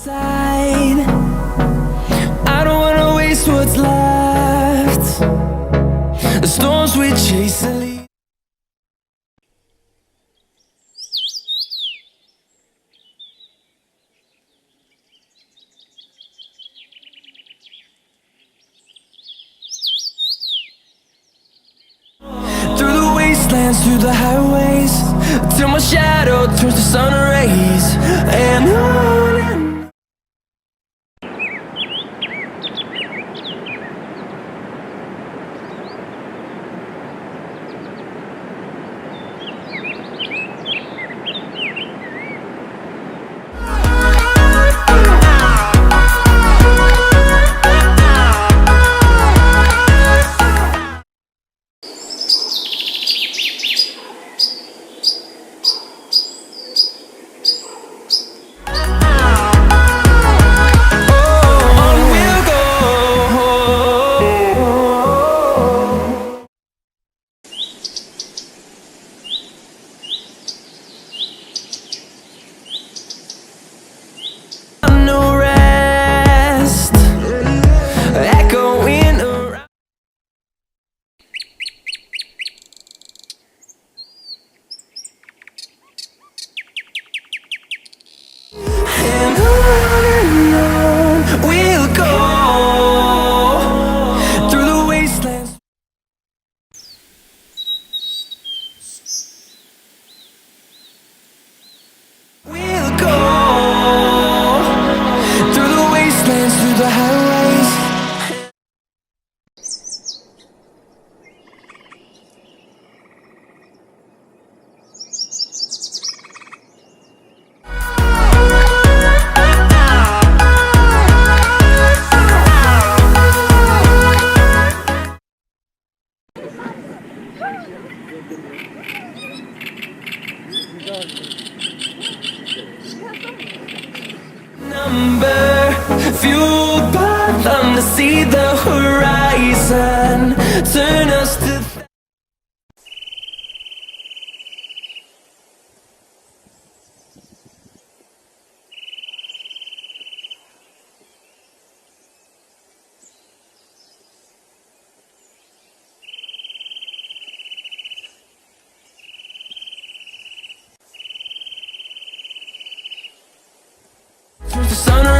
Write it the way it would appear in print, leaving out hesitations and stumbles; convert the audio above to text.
Side. I don't wanna waste what's left. The storms we chase and leave. Through the wastelands, through the highways, till my shadow turns to sun rays. And on and fueled by them to see the horizon, turn us to the sun